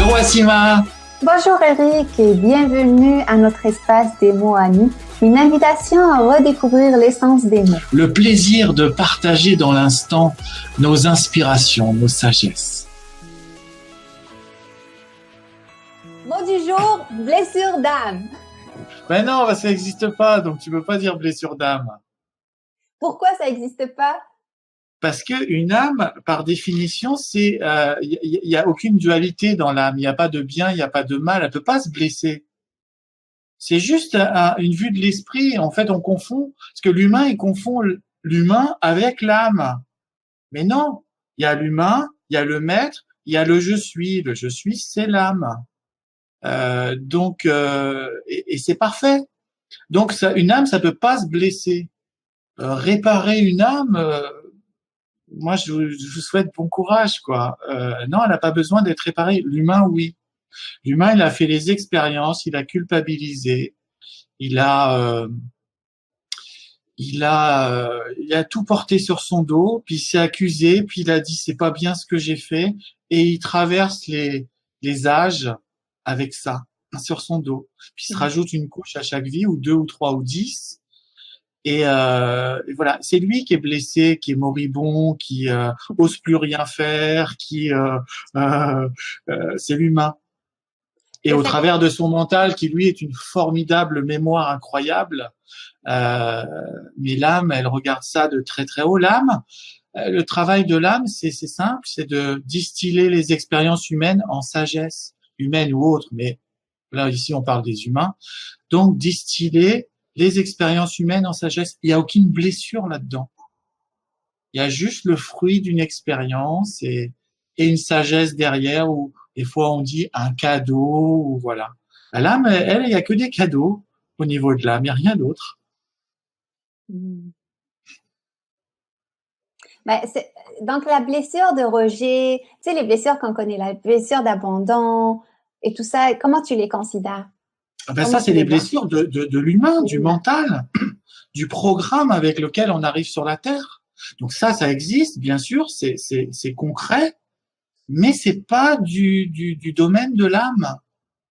Bonjour Wassima. Bonjour Eric et bienvenue à notre espace des mots amis, une invitation à redécouvrir l'essence des mots. Le plaisir de partager dans l'instant nos inspirations, nos sagesses. Mot du jour, blessure d'âme. Ben non, ça n'existe pas, donc tu peux pas dire blessure d'âme. Pourquoi ça n'existe pas? Parce que une âme, par définition, c'est y a aucune dualité dans l'âme. Il n'y a pas de bien, il n'y a pas de mal. Elle peut pas se blesser. C'est juste une vue de l'esprit. En fait, on confond parce que l'humain, il confond l'humain avec l'âme. Mais non, il y a l'humain, il y a le maître, il y a le je suis. Le je suis, c'est l'âme. Et c'est parfait. Donc, une âme, ça peut pas se blesser. Réparer une âme. Moi, je vous souhaite bon courage, quoi. Non, elle n'a pas besoin d'être réparée. L'humain, oui. L'humain, il a fait les expériences, il a culpabilisé, il a tout porté sur son dos, puis il s'est accusé, puis il a dit c'est pas bien ce que j'ai fait, et il traverse les âges avec ça sur son dos. Puis il se rajoute une couche à chaque vie, ou 2 ou 3 ou 10. Et voilà, c'est lui qui est blessé, qui est moribond, qui ose plus rien faire, c'est l'humain. Et au travers de son mental, qui lui est une formidable mémoire incroyable, mais l'âme, elle regarde ça de très très haut. L'âme, le travail de l'âme, c'est simple, c'est de distiller les expériences humaines en sagesse, humaine ou autre, mais là ici on parle des humains. Donc distiller les expériences humaines en sagesse. Il n'y a aucune blessure là-dedans. Il y a juste le fruit d'une expérience et une sagesse derrière, où des fois on dit un cadeau, ou voilà. L'âme, elle, il n'y a que des cadeaux au niveau de l'âme, il n'y a rien d'autre. Donc la blessure de rejet, tu sais, les blessures qu'on connaît, la blessure d'abandon et tout ça, comment tu les considères? Ça, c'est les blessures de l'humain, du mental, du programme avec lequel on arrive sur la Terre. Donc ça existe, bien sûr, c'est concret, mais c'est pas du domaine de l'âme,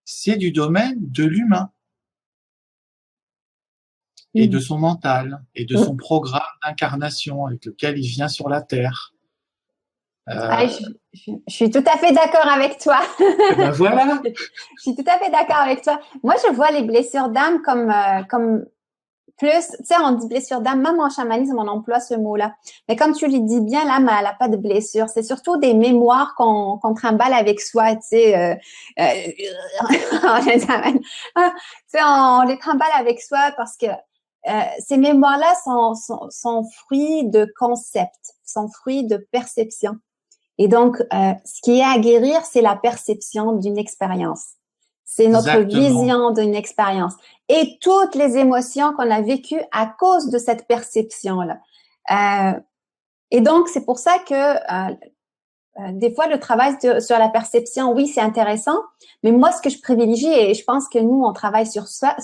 c'est du domaine de l'humain et de son mental et de son programme d'incarnation avec lequel il vient sur la Terre. Je suis tout à fait d'accord avec toi. Ben voilà. Je suis tout à fait d'accord avec toi. Moi, je vois les blessures d'âme comme plus, tu sais, on dit blessure d'âme, même en chamanisme, on emploie ce mot-là. Mais comme tu le dis bien, l'âme, elle n'a pas de blessure. C'est surtout des mémoires qu'on trimballe avec soi, tu sais. Tu sais, on les trimballe avec soi parce que ces mémoires-là sont fruits de concepts, sont fruits de perception. Et donc, ce qui est à guérir, c'est la perception d'une expérience. C'est notre vision d'une expérience. Et toutes les émotions qu'on a vécues à cause de cette perception-là. Et donc, c'est pour ça que des fois, le travail sur la perception, oui, c'est intéressant. Mais moi, ce que je privilégie, et je pense que nous, on travaille sur ça,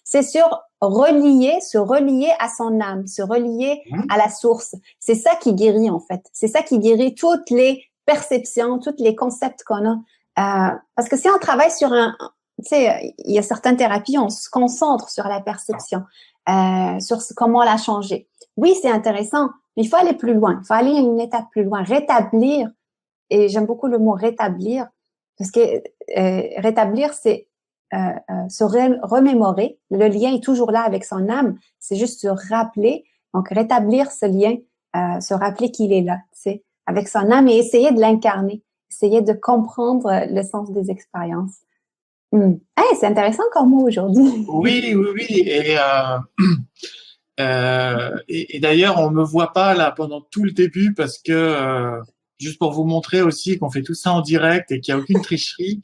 c'est sur se relier à son âme, se relier à la source. C'est ça qui guérit, en fait. C'est ça qui guérit toutes les perceptions, tous les concepts qu'on a. Parce que si on travaille sur tu sais, il y a certaines thérapies, on se concentre sur la perception, sur comment la changer. Oui, c'est intéressant, mais il faut aller plus loin. Il faut aller une étape plus loin, rétablir. Et j'aime beaucoup le mot rétablir, parce que rétablir, c'est se remémorer. Le lien est toujours là avec son âme. C'est juste se rappeler. Donc, rétablir ce lien, se rappeler qu'il est là, tu sais, avec son âme, et essayer de l'incarner, essayer de comprendre le sens des expériences. Hey, c'est intéressant comme mot aujourd'hui. Oui. Et d'ailleurs, on me voit pas là pendant tout le début parce que juste pour vous montrer aussi qu'on fait tout ça en direct et qu'il n'y a aucune tricherie.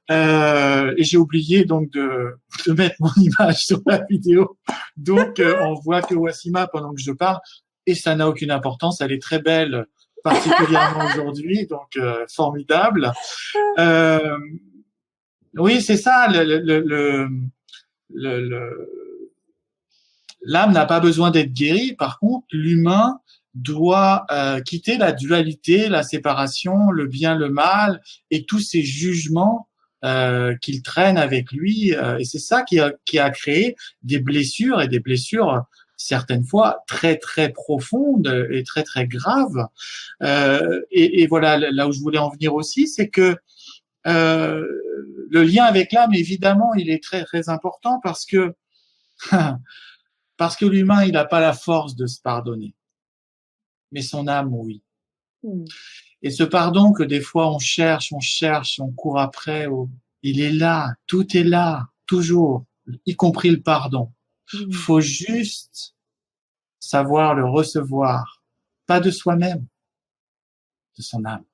Et j'ai oublié donc de mettre mon image sur la vidéo. Donc, on voit que Wassima pendant que je parle, et ça n'a aucune importance. Elle est très belle, particulièrement aujourd'hui, donc formidable. Oui, c'est ça. L'âme n'a pas besoin d'être guérie. Par contre, l'humain, doit quitter la dualité, la séparation, le bien, le mal et tous ces jugements qu'il traîne avec lui. Et c'est ça qui a créé des blessures et des blessures certaines fois très très profondes et très très graves. Et voilà, là où je voulais en venir aussi, c'est que le lien avec l'âme, évidemment, il est très très important parce que l'humain, il n'a pas la force de se pardonner, mais son âme, oui. Et ce pardon que des fois on cherche, on court après, il est là, tout est là, toujours, y compris le pardon. Faut juste savoir le recevoir, pas de soi-même, de son âme.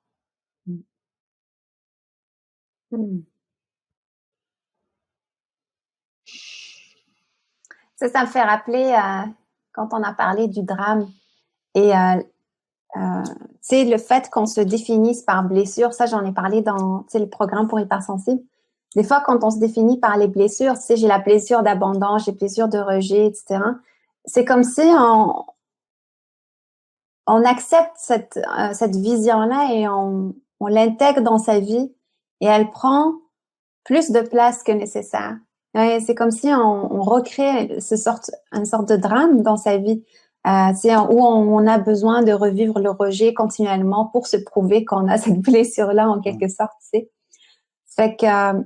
Ça me fait rappeler quand on a parlé du drame et le fait qu'on se définisse par blessure, ça j'en ai parlé dans le programme pour hypersensibles. Des fois, quand on se définit par les blessures, j'ai la blessure d'abandon, j'ai la blessure de rejet, etc. C'est comme si on accepte cette vision-là et on l'intègre dans sa vie et elle prend plus de place que nécessaire. Ouais, c'est comme si on recrée une sorte de drame dans sa vie, où on a besoin de revivre le rejet continuellement pour se prouver qu'on a cette blessure-là en quelque sorte. Fait que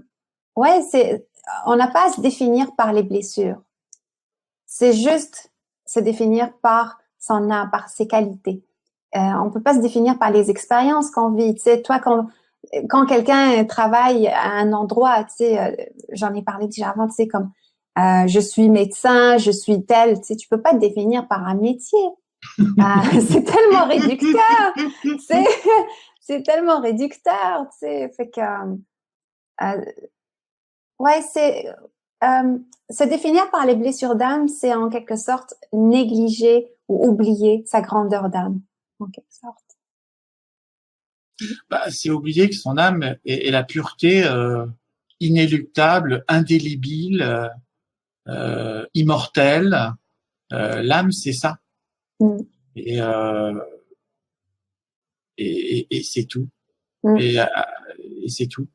on n'a pas à se définir par les blessures. C'est juste se définir par son âme, par ses qualités. On peut pas se définir par les expériences qu'on vit. Tu sais, toi, quand quelqu'un travaille à un endroit, tu sais, j'en ai parlé déjà avant, tu sais, comme je suis médecin, je suis tel, tu sais, tu peux pas te définir par un métier. C'est tellement réducteur, c'est tellement réducteur, tu sais, fait que se définir par les blessures d'âme, c'est en quelque sorte négliger ou oublier sa grandeur d'âme, en quelque sorte. C'est oublier que son âme est la pureté inéluctable, indélébile, immortelle. L'âme, c'est ça. Et c'est tout. Et c'est tout.